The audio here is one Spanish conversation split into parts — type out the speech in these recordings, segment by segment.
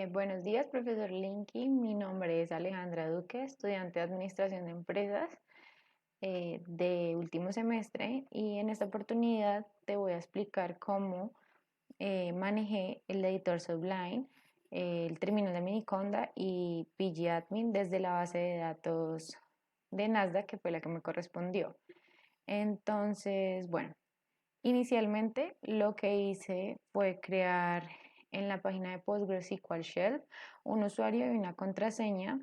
Buenos días, profesor Linky. Mi nombre es Alejandra Duque, estudiante de Administración de Empresas de último semestre, y en esta oportunidad te voy a explicar cómo manejé el editor Sublime, el terminal de Miniconda y pgadmin desde la base de datos de Nasdaq, que fue la que me correspondió. Entonces, bueno, inicialmente lo que hice fue crear en la página de PostgreSQL Shell un usuario y una contraseña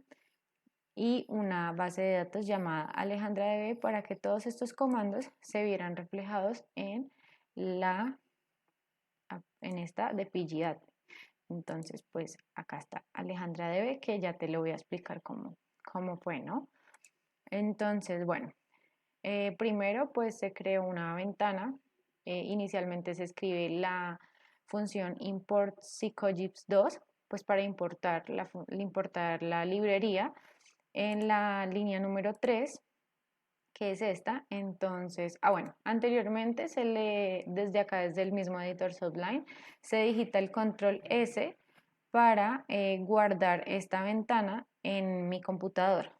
y una base de datos llamada AlejandraDB para que todos estos comandos se vieran reflejados en esta de pgadmin. Entonces, pues acá está AlejandraDB, que ya te lo voy a explicar cómo fue, ¿no? Entonces, bueno, primero pues se creó una ventana. Inicialmente se escribe la función import psychogyps2, pues para importar la librería en la línea número 3, que es esta. Entonces, bueno, anteriormente desde acá, desde el mismo editor Sublime, se digita el control S para guardar esta ventana en mi computador.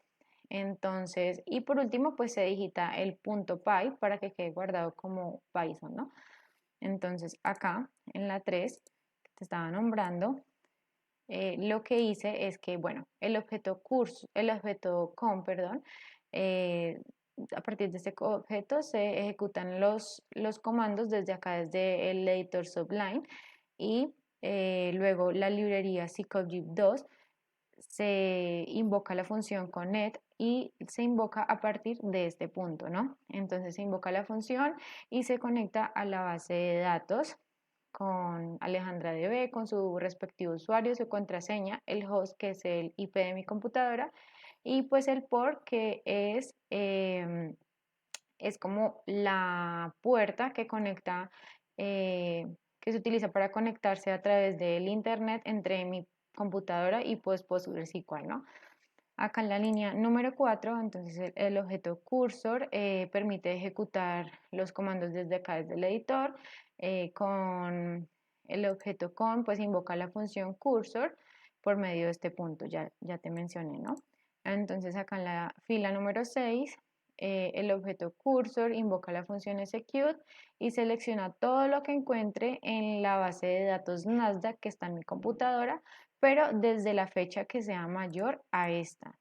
Entonces, y por último, pues se digita el punto .py para que quede guardado como Python, ¿no? Entonces, acá en la 3 que te estaba nombrando, lo que hice es que, bueno, el objeto com, perdón, eh, a partir de este objeto se ejecutan los comandos desde acá, desde el editor Sublime, y luego la librería psychogyp2 se invoca la función connect y se invoca a partir de este punto, ¿no? Entonces se invoca la función y se conecta a la base de datos con AlejandraDB, con su respectivo usuario, su contraseña, el host, que es el IP de mi computadora, y pues el port, que es como la puerta que conecta, que se utiliza para conectarse a través del internet entre mi computadora y pues PostgreSQL, ¿no? Acá en la línea número 4, entonces el objeto cursor permite ejecutar los comandos desde acá, desde el editor. Con el objeto con, pues invoca la función cursor por medio de este punto, ya te mencioné, ¿no? Entonces acá en la fila número 6, el objeto cursor invoca la función execute y selecciona todo lo que encuentre en la base de datos Nasdaq que está en mi computadora, pero desde la fecha que sea mayor a esta.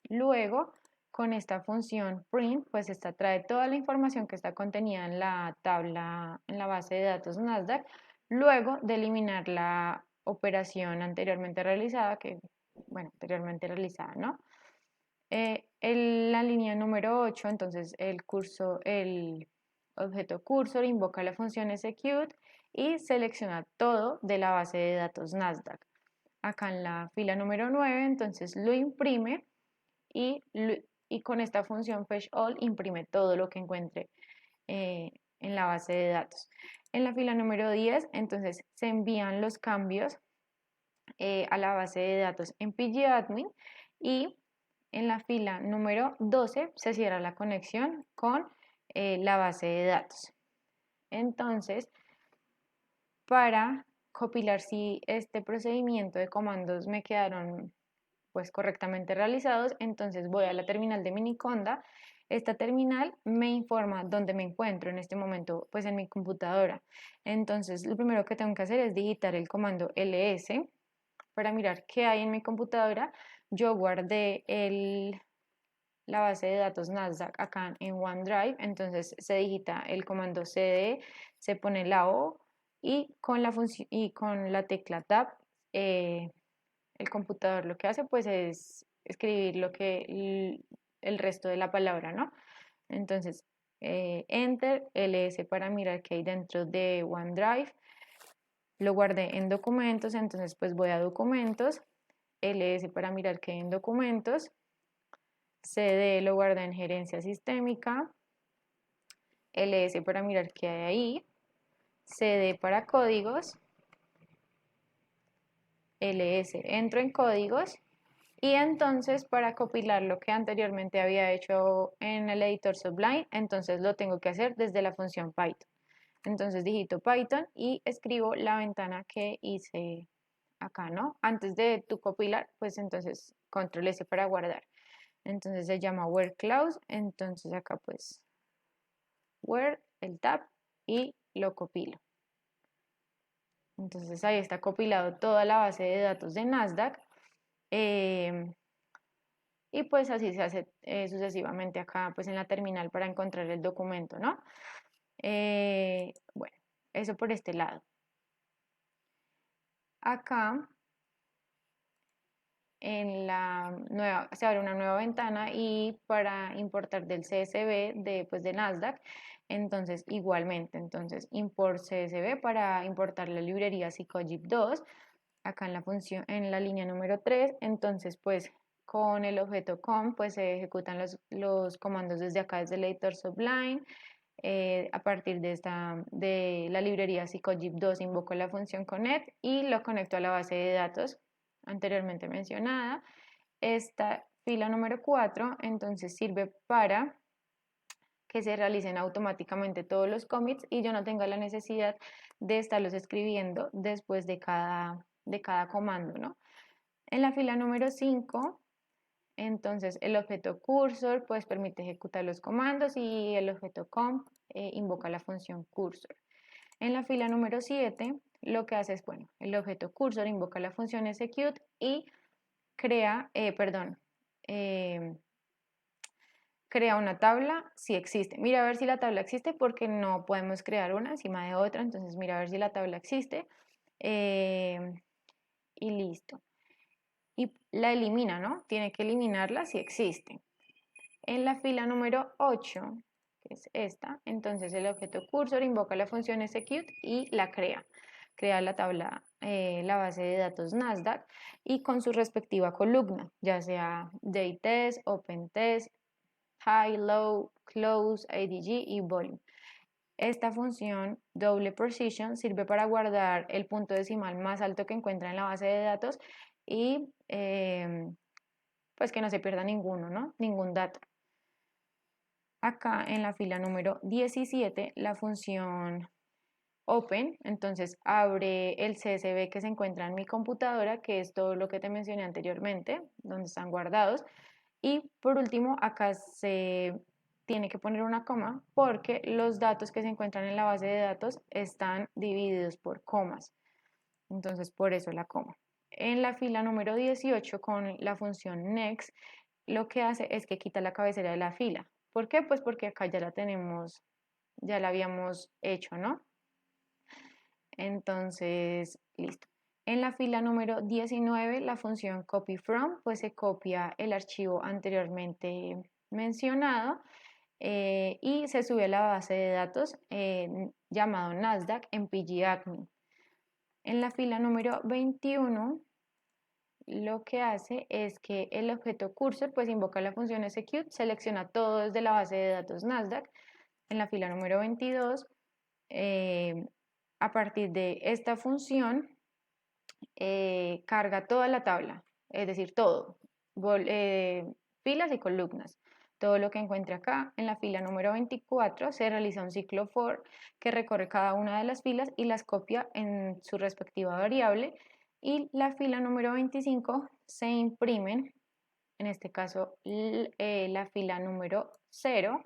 Luego, con esta función print, pues esta trae toda la información que está contenida en la tabla, en la base de datos Nasdaq, luego de eliminar la operación anteriormente realizada, ¿no? En la línea número 8, entonces el objeto cursor invoca la función execute y selecciona todo de la base de datos Nasdaq. Acá en la fila número 9, entonces lo imprime y, y con esta función fetch all imprime todo lo que encuentre eh, en la base de datos. En la fila número 10, entonces se envían los cambios a la base de datos en pgadmin, y en la fila número 12 se cierra la conexión con la base de datos. Entonces, para compilar si este procedimiento de comandos me quedaron pues correctamente realizados, entonces voy a la terminal de Miniconda. Esta terminal me informa dónde me encuentro en este momento, pues en mi computadora. Entonces, lo primero que tengo que hacer es digitar el comando ls para mirar qué hay en mi computadora. Yo guardé la base de datos Nasdaq acá en OneDrive, entonces se digita el comando cd, se pone la O, y con la tecla Tab, el computador lo que hace pues es escribir el resto de la palabra, ¿no? Entonces, Enter, ls para mirar qué hay dentro de OneDrive. Lo guardé en documentos, entonces pues voy a documentos, ls para mirar qué hay en documentos, cd lo guardé en gerencia sistémica, ls para mirar qué hay ahí, cd para códigos, ls entro en códigos. Y entonces, para compilar lo que anteriormente había hecho en el editor Sublime, entonces lo tengo que hacer desde la función Python. Entonces digito Python y escribo la ventana que hice acá, ¿no? Antes de tu compilar, pues entonces control S para guardar. Entonces se llama where clause, entonces acá pues where, el tab y lo copilo. Entonces ahí está compilado toda la base de datos de Nasdaq. Y pues así se hace sucesivamente acá pues en la terminal para encontrar el documento, ¿no? Bueno, eso por este lado. Acá en la nueva, se abre una nueva ventana y para importar del CSV de, pues, de Nasdaq, entonces igualmente, entonces import CSV para importar la librería Psychogip 2, acá en la función, en la línea número 3, entonces pues con el objeto com pues se ejecutan los comandos desde acá, desde el editor Sublime. A partir de la librería Psychogip 2 invoco la función connect y lo conecto a la base de datos anteriormente mencionada. Esta fila número 4 entonces sirve para que se realicen automáticamente todos los commits y yo no tenga la necesidad de estarlos escribiendo después de cada comando, ¿no? En la fila número 5, entonces el objeto cursor pues permite ejecutar los comandos y el objeto comp invoca la función cursor. En la fila número 7 lo que hace es, bueno, el objeto cursor invoca la función execute y eh, crea una tabla si existe. Mira a ver si la tabla existe porque no podemos crear una encima de otra, entonces mira a ver si la tabla existe eh, y listo. Y la elimina, ¿no? Tiene que eliminarla si existe. En la fila número 8, que es esta, entonces el objeto cursor invoca la función execute y la crea. Crea la tabla, la base de datos Nasdaq y con su respectiva columna, ya sea daytest, opentest, high, low, close, ADG y volume. Esta función double precision sirve para guardar el punto decimal más alto que encuentra en la base de datos y pues que no se pierda ninguno, ¿no? Ningún dato. Acá en la fila número 17, la función open, entonces abre el CSV que se encuentra en mi computadora, que es todo lo que te mencioné anteriormente, donde están guardados. Y por último, acá se tiene que poner una coma porque los datos que se encuentran en la base de datos están divididos por comas. Entonces, por eso la coma. En la fila número 18, con la función next, lo que hace es que quita la cabecera de la fila. ¿Por qué? Pues porque acá ya la tenemos, ya la habíamos hecho, ¿no? Entonces, listo. En la fila número 19, la función copy from, pues se copia el archivo anteriormente mencionado y se sube a la base de datos llamado Nasdaq en pgadmin. En la fila número 21, lo que hace es que el objeto cursor pues invoca la función execute, selecciona todo desde la base de datos Nasdaq. En la fila número 22, a partir de esta función, carga toda la tabla, es decir, todo, filas y columnas. Todo lo que encuentre acá en la fila número 24 se realiza un ciclo for que recorre cada una de las filas y las copia en su respectiva variable. Y la fila número 25 se imprimen, en este caso la fila número 0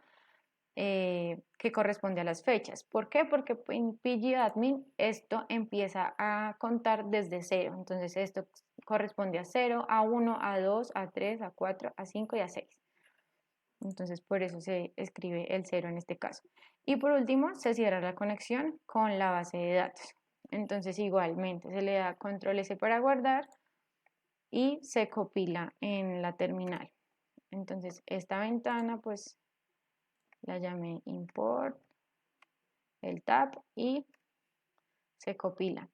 que corresponde a las fechas. ¿Por qué? Porque en pgadmin esto empieza a contar desde cero. Entonces esto corresponde a 0, a 1, a 2, a 3, a 4, a 5 y a 6. Entonces por eso se escribe el 0 en este caso. Y por último se cierra la conexión con la base de datos. Entonces igualmente se le da control S para guardar y se compila en la terminal. Entonces esta ventana pues la llamé import, el tab y se compila.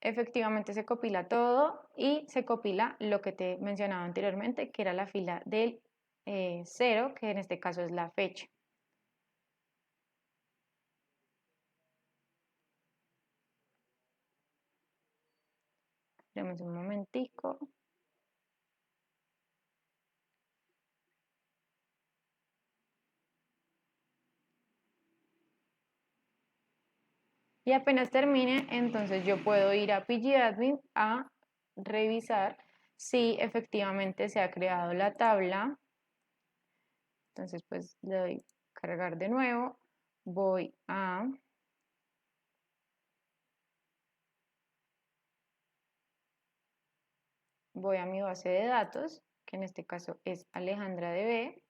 Efectivamente se compila todo y se compila lo que te mencionaba anteriormente, que era la fila del 0, que en este caso es la fecha. Demos un momentico. Y apenas termine, entonces yo puedo ir a pgadmin a revisar si efectivamente se ha creado la tabla. Entonces pues le doy cargar de nuevo, voy a mi base de datos, que en este caso es AlejandraDB.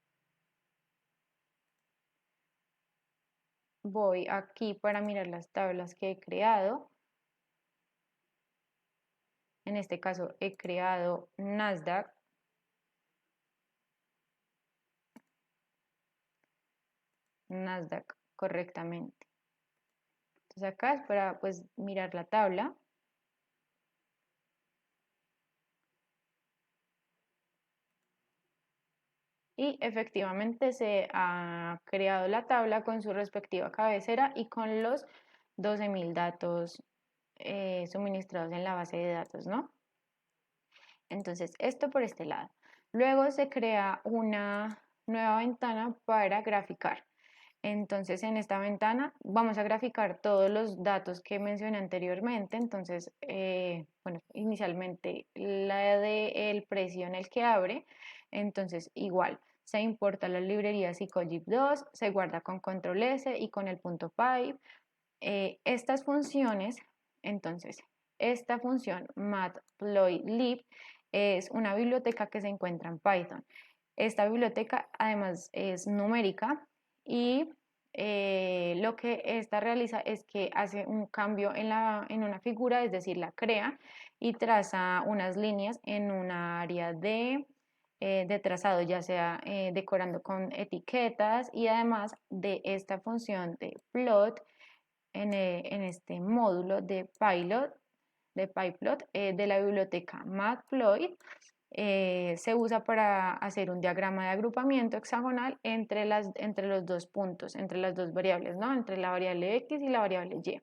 Voy aquí para mirar las tablas que he creado. En este caso he creado Nasdaq. Nasdaq correctamente. Entonces acá es para pues mirar la tabla. Y efectivamente se ha creado la tabla con su respectiva cabecera y con los 12.000 datos suministrados en la base de datos, ¿no? Entonces, esto por este lado. Luego se crea una nueva ventana para graficar. Entonces, en esta ventana vamos a graficar todos los datos que mencioné anteriormente. Entonces, bueno, inicialmente la del precio en el que abre. Entonces, igual, se importa la librería Psychogip2, se guarda con control S y con el punto .py. Estas funciones, entonces, esta función matplotlib es una biblioteca que se encuentra en Python. Esta biblioteca además es numérica y lo que esta realiza es que hace un cambio en una figura, es decir, la crea y traza unas líneas en un área de trazado, ya sea decorando con etiquetas y además de esta función de plot en este módulo de pyplot de la biblioteca matplotlib se usa para hacer un diagrama de agrupamiento hexagonal entre los dos puntos, entre las dos variables, ¿no? Entre la variable x y la variable y.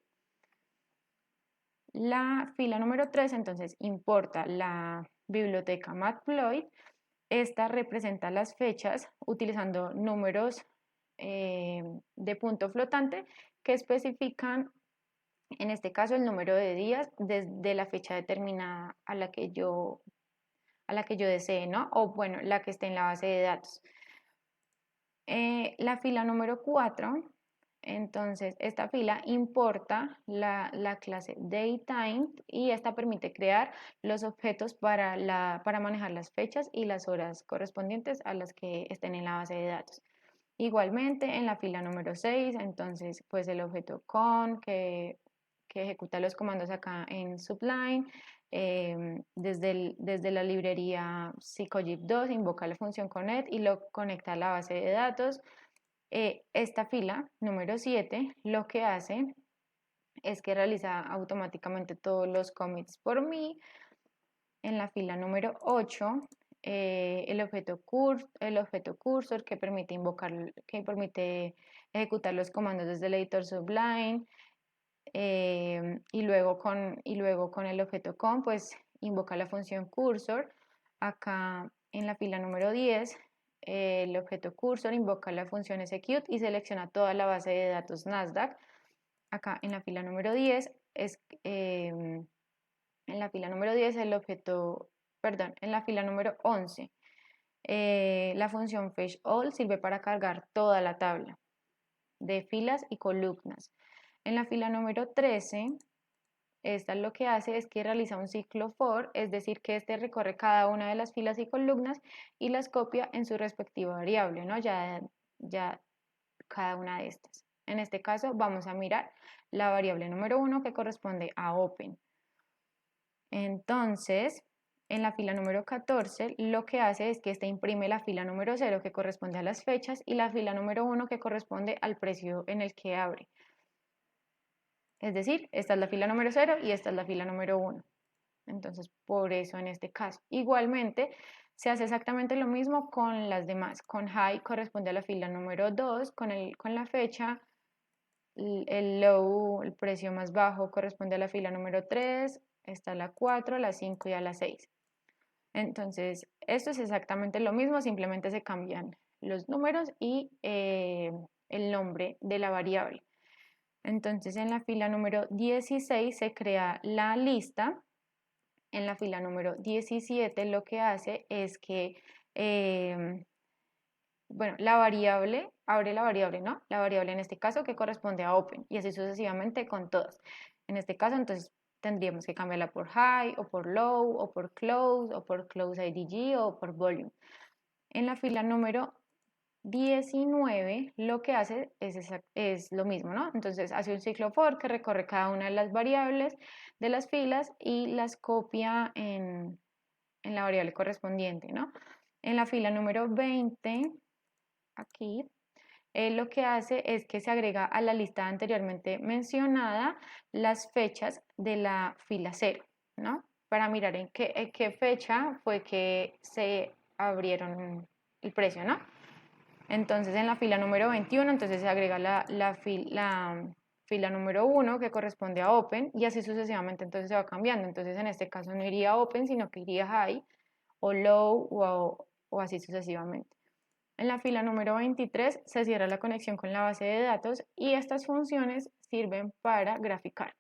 La fila número 3 entonces importa la biblioteca matplotlib. Esta representa las fechas utilizando números de punto flotante que especifican, en este caso, el número de días desde la fecha determinada a la que yo desee, ¿no? O bueno, la que esté en la base de datos. La fila número 4, entonces esta fila importa la clase DayTime y esta permite crear los objetos para manejar las fechas y las horas correspondientes a las que estén en la base de datos. Igualmente, en la fila número 6, entonces, pues el objeto con que ejecuta los comandos acá en Sublime. Desde la librería Psychogip2 invoca la función connect y lo conecta a la base de datos. Esta fila número 7 lo que hace es que realiza automáticamente todos los commits por mí. En la fila número 8 el objeto cursor que permite ejecutar los comandos desde el editor Sublime. Y luego con el objeto con, pues invoca la función cursor. Acá en la fila número 10, el objeto cursor invoca la función execute y selecciona toda la base de datos Nasdaq. Acá en la fila número 10 en la fila número 10 el objeto, perdón, en la fila número 11 la función fetchAll sirve para cargar toda la tabla de filas y columnas. En la fila número 13, esta lo que hace es que realiza un ciclo for, es decir, que este recorre cada una de las filas y columnas y las copia en su respectiva variable, ¿no? Ya cada una de estas. En este caso vamos a mirar la variable número 1 que corresponde a open. Entonces, en la fila número 14, lo que hace es que este imprime la fila número 0 que corresponde a las fechas y la fila número 1 que corresponde al precio en el que abre. Es decir, esta es la fila número 0 y esta es la fila número 1. Entonces, por eso en este caso. Igualmente, se hace exactamente lo mismo con las demás. Con high corresponde a la fila número 2, con la fecha. El low, el precio más bajo, corresponde a la fila número 3. Está la 4, la 5 y a la 6. Entonces, esto es exactamente lo mismo, simplemente se cambian los números y el nombre de la variable. Entonces en la fila número 16 se crea la lista. En la fila número 17 lo que hace es que, bueno, la variable, abre la variable, ¿no? La variable en este caso que corresponde a open y así sucesivamente con todas. En este caso entonces tendríamos que cambiarla por high o por low o por close IDG o por volume. En la fila número 19 lo que hace es lo mismo, ¿no? Entonces hace un ciclo for que recorre cada una de las variables de las filas y las copia en la variable correspondiente, ¿no? En la fila número 20, aquí, lo que hace es que se agrega a la lista anteriormente mencionada las fechas de la fila 0, ¿no? Para mirar en qué fecha fue que se abrieron el precio, ¿no? Entonces en la fila número 21, entonces se agrega la fila número 1 que corresponde a Open y así sucesivamente entonces se va cambiando. Entonces en este caso no iría Open, sino que iría High o Low o así sucesivamente. En la fila número 23 se cierra la conexión con la base de datos y estas funciones sirven para graficar.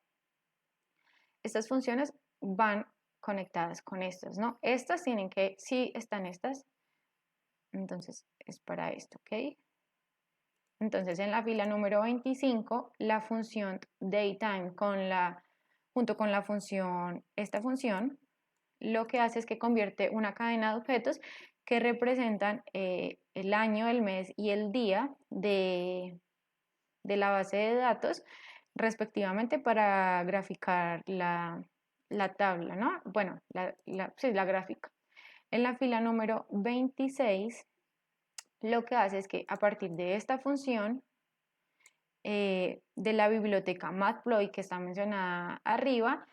Estas funciones van conectadas con estas, ¿no? Estas tienen que, si están estas, entonces es para esto, ¿ok? Entonces, en la fila número 25, la función daytime junto con la función, esta función, lo que hace es que convierte una cadena de objetos que representan el año, el mes y el día de la base de datos, respectivamente, para graficar la tabla, ¿no? Bueno, sí, la gráfica. En la fila número 26, lo que hace es que a partir de esta función, de la biblioteca Matploy que está mencionada arriba,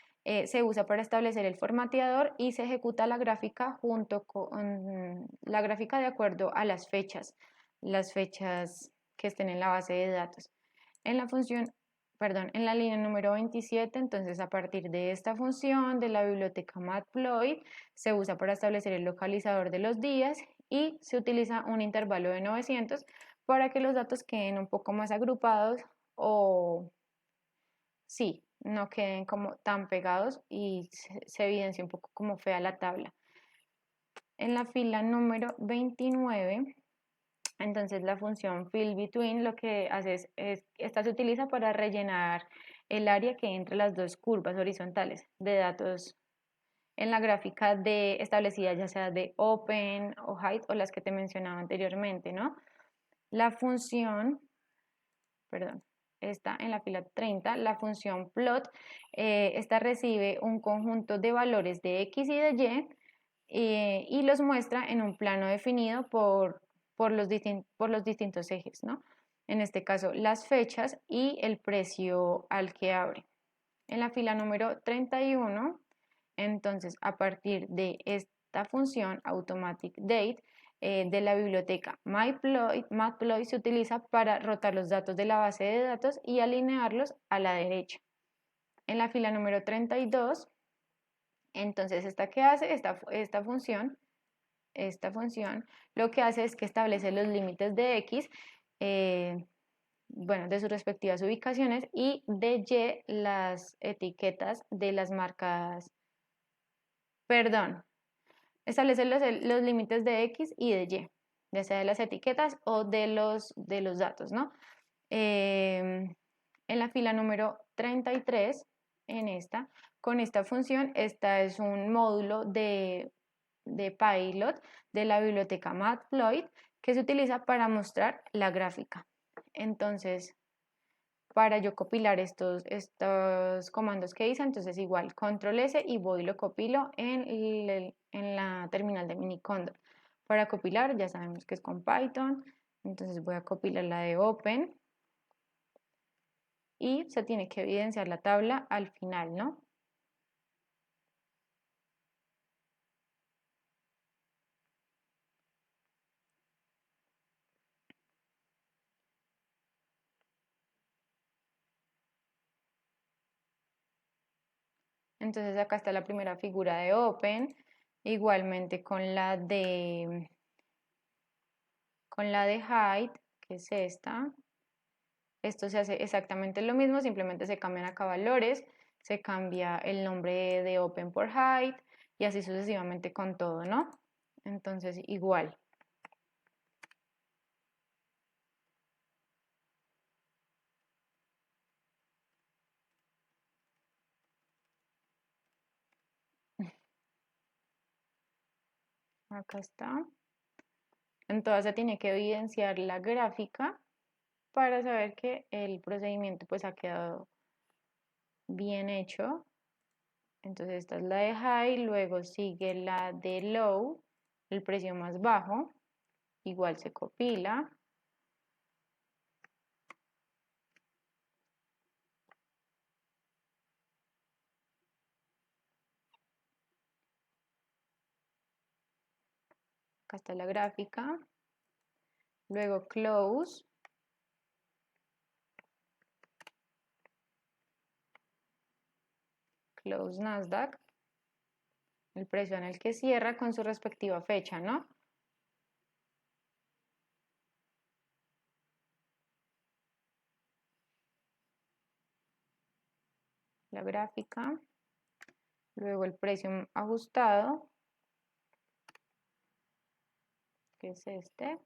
se usa para establecer el formateador y se ejecuta la gráfica junto con la gráfica de acuerdo a las fechas que estén en la base de datos. En la función, perdón, en la línea número 27, entonces a partir de esta función de la biblioteca Matploy se usa para establecer el localizador de los días y se utiliza un intervalo de 900 para que los datos queden un poco más agrupados o sí, no queden como tan pegados y se evidencia un poco como fea la tabla. En la fila número 29, entonces la función fill between lo que hace esta se utiliza para rellenar el área que hay entre las dos curvas horizontales de datos en la gráfica establecida ya sea de open o height o las que te mencionaba anteriormente, ¿no? La función, perdón, está en la fila 30, la función plot, esta recibe un conjunto de valores de x y de y y los muestra en un plano definido por los distintos ejes, ¿no? En este caso, las fechas y el precio al que abre. En la fila número 31, entonces, a partir de esta función automatic date de la biblioteca Matploy se utiliza para rotar los datos de la base de datos y alinearlos a la derecha. En la fila número 32, entonces, ¿esta qué hace? Esta función lo que hace es que establece los límites de X, bueno, de sus respectivas ubicaciones y de Y las etiquetas de las marcas, perdón, establece los límites de X y de Y, ya sea de las etiquetas o de los datos, ¿no? En la fila número 33, con esta función, esta es un módulo de Pilot de la biblioteca Matploy que se utiliza para mostrar la gráfica. Entonces, para yo compilar estos comandos que hice, entonces igual control S y voy y lo copilo en la terminal de Minicondor. Para compilar ya sabemos que es con Python, entonces voy a copilar la de Open y se tiene que evidenciar la tabla al final, ¿no? Entonces acá está la primera figura de Open, igualmente con la de Height, que es esta esto se hace exactamente lo mismo, simplemente se cambian acá valores, se cambia el nombre de open por hide y así sucesivamente con todo, ¿no? Entonces, igual. Acá está. Entonces se tiene que evidenciar la gráfica para saber que el procedimiento pues ha quedado bien hecho. Entonces esta es la de high, luego sigue la de low, el precio más bajo, igual se compila. Acá está la gráfica. Luego close. Close Nasdaq. El precio en el que cierra con su respectiva fecha, ¿no? La gráfica. Luego el precio ajustado, que es este.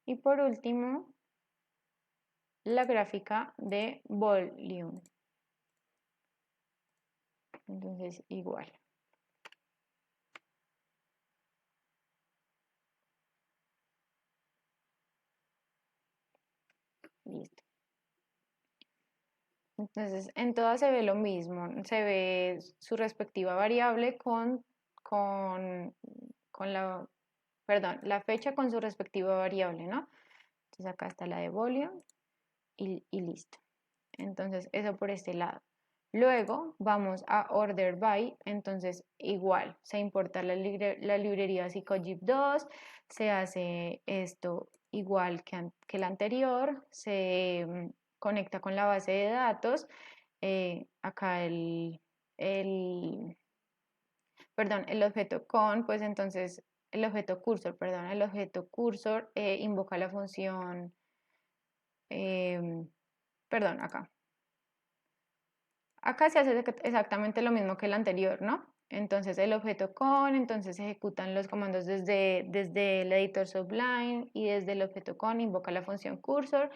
Y por último, la gráfica de volume. Entonces, igual. Listo. Entonces, en todas se ve lo mismo. Se ve su respectiva variable con la fecha con su respectiva variable, ¿no? Entonces, acá está la de volume y listo. Entonces, eso por este lado. Luego vamos a order by, entonces igual, se importa la librería Psychogip 2, se hace esto igual que el anterior, se conecta con la base de datos, acá el objeto con, pues entonces el objeto cursor, perdón, el objeto cursor invoca la función, perdón, acá. Acá se hace exactamente lo mismo que el anterior, ¿no? Entonces el objeto con, entonces se ejecutan los comandos desde el editor Sublime y desde el objeto con invoca la función cursor.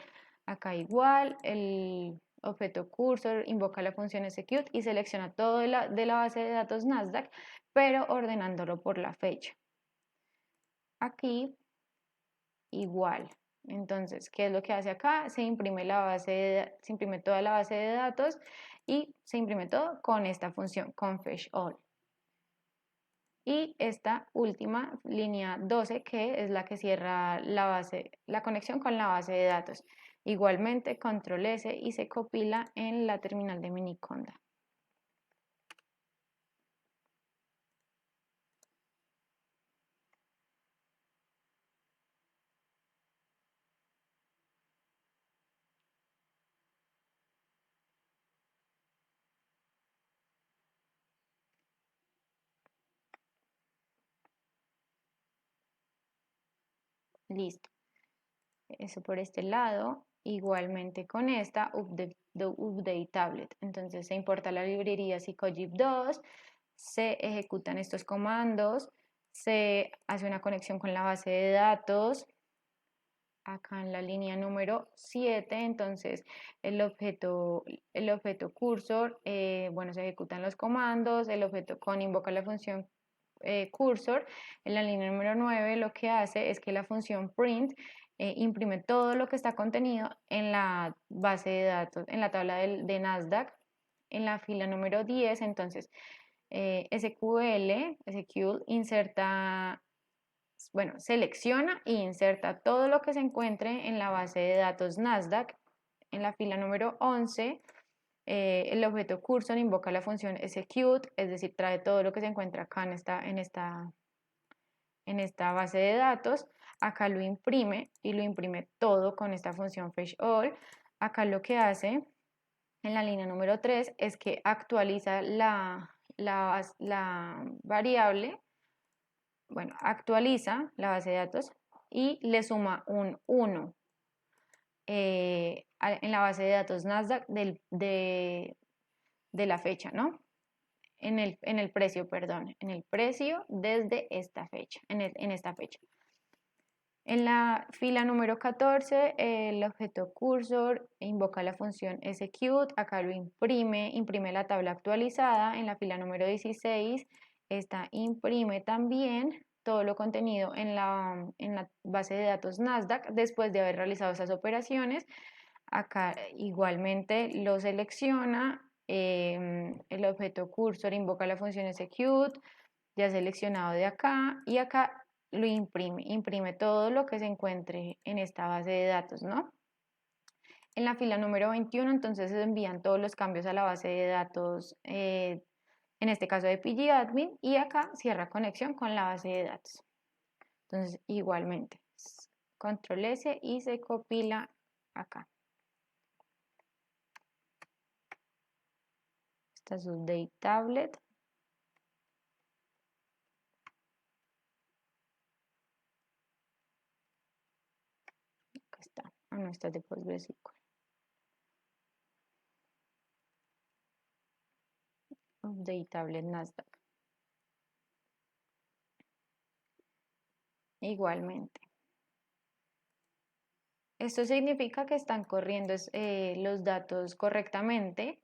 Acá igual, el objeto cursor invoca la función execute y selecciona todo de la base de datos Nasdaq, pero ordenándolo por la fecha. Aquí igual. Entonces, ¿qué es lo que hace acá? Se imprime se imprime toda la base de datos y se imprime todo con esta función, con fetch all. Y esta última, línea 12, que es la que cierra la conexión con la base de datos. Igualmente, control S y se compila en la terminal de Miniconda. Listo. Eso por este lado. Igualmente con esta update tablet. Entonces se importa la librería Psychogip 2, se ejecutan estos comandos, se hace una conexión con la base de datos. Acá en la línea número 7, entonces el objeto cursor, bueno, se ejecutan los comandos, el objeto con invoca la función cursor. En la línea número 9 lo que hace es que la función print imprime todo lo que está contenido en la base de datos, en la tabla de Nasdaq. En la fila número 10, entonces SQL inserta, bueno, selecciona e inserta todo lo que se encuentre en la base de datos Nasdaq. En la fila número 11, el objeto cursor invoca la función execute, es decir, trae todo lo que se encuentra acá en esta base de datos. Acá lo imprime y lo imprime todo con esta función fetch all. Acá lo que hace en la línea número 3 es que actualiza la variable, bueno, actualiza la base de datos y le suma un 1 en la base de datos Nasdaq de la fecha, ¿no? En el precio, perdón, en el precio desde esta fecha, en esta fecha. En la fila número 14, el objeto cursor invoca la función execute, acá lo imprime la tabla actualizada. En la fila número 16, esta imprime también todo lo contenido en la base de datos Nasdaq después de haber realizado esas operaciones. Acá igualmente lo selecciona, el objeto cursor invoca la función execute, ya seleccionado de acá, y acá lo imprime todo lo que se encuentre en esta base de datos, ¿no? En la fila número 21, entonces se envían todos los cambios a la base de datos, en este caso de pgadmin, y acá cierra conexión con la base de datos. Entonces, igualmente, control S y se compila acá. Esta es su Date Tablet. Acá está. Ah, no, esta es de PostgreSQL. Update Tablet Nasdaq. Igualmente. Esto significa que están corriendo los datos correctamente,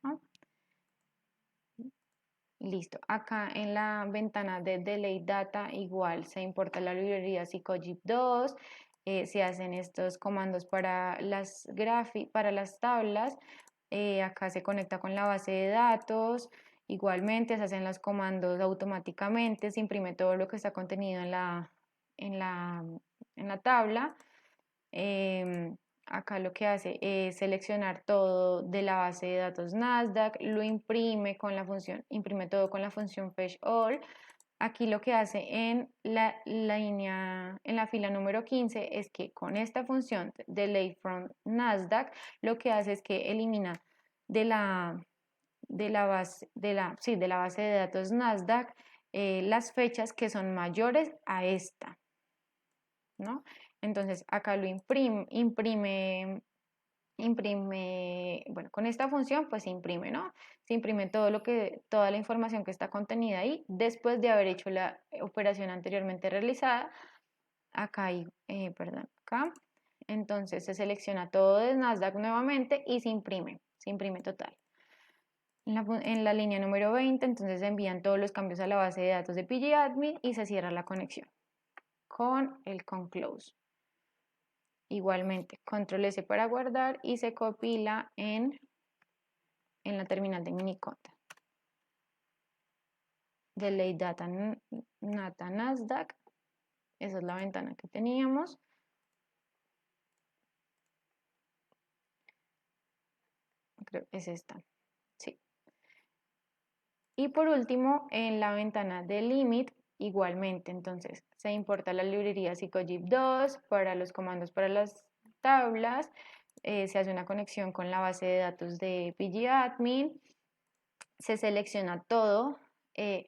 ¿no? Listo. Acá en la ventana de Delay Data igual se importa la librería Psychogip2, se hacen estos comandos para para las tablas, acá se conecta con la base de datos, igualmente se hacen los comandos automáticamente, se imprime todo lo que está contenido en la tabla. Acá lo que hace es seleccionar todo de la base de datos Nasdaq, lo imprime todo con la función fetch all. Aquí lo que hace en en la fila número 15 es que con esta función delay from Nasdaq, lo que hace es que elimina de de la base de datos Nasdaq las fechas que son mayores a esta, ¿no? Entonces acá lo bueno, con esta función pues se imprime, ¿no? Se imprime toda la información que está contenida ahí después de haber hecho la operación anteriormente realizada. Acá perdón, acá. Entonces se selecciona todo de Nasdaq nuevamente y se imprime total. En la línea número 20, entonces se envían todos los cambios a la base de datos de pgadmin y se cierra la conexión con el conclose. Igualmente, control S para guardar y se compila en la terminal de Miniconda. Delay Data Nasdaq. Esa es la ventana que teníamos. Creo que es esta. Sí. Y por último, en la ventana de Limit, igualmente, entonces se importa la librería Psychogip2 para los comandos para las tablas. Se hace una conexión con la base de datos de pgadmin. Se selecciona todo,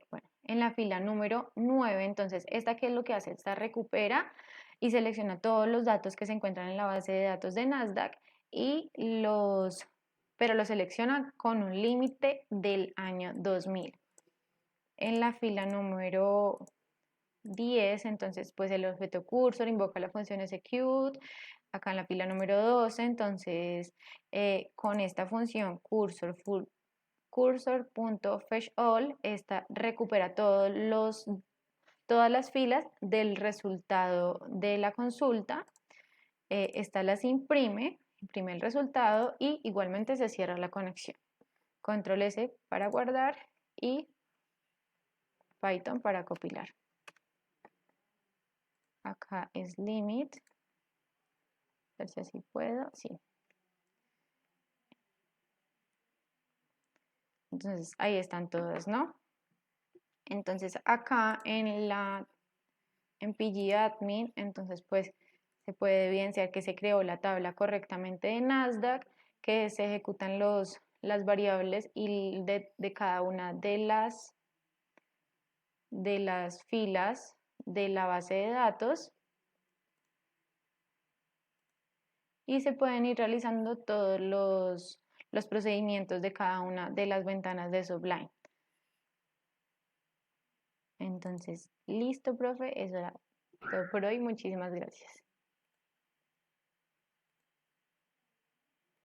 bueno, en la fila número 9, entonces esta qué es lo que hace, esta recupera y selecciona todos los datos que se encuentran en la base de datos de Nasdaq pero los selecciona con un límite del año 2000. En la fila número 10, entonces pues el objeto cursor invoca la función execute. Acá en la fila número 12, entonces con esta función cursor.fetchAll, esta recupera todas las filas del resultado de la consulta. Esta las imprime el resultado y igualmente se cierra la conexión. Control S para guardar y Python para compilar. Acá es limit. A ver si así puedo. Sí. Entonces ahí están todas, ¿no? Entonces acá en pgadmin, entonces pues Se puede evidenciar que se creó la tabla correctamente de Nasdaq, que se ejecutan las variables y de cada una de las filas de la base de datos y se pueden ir realizando todos los procedimientos de cada una de las ventanas de Sublime. Entonces, listo, profe, eso era todo por hoy. Muchísimas gracias.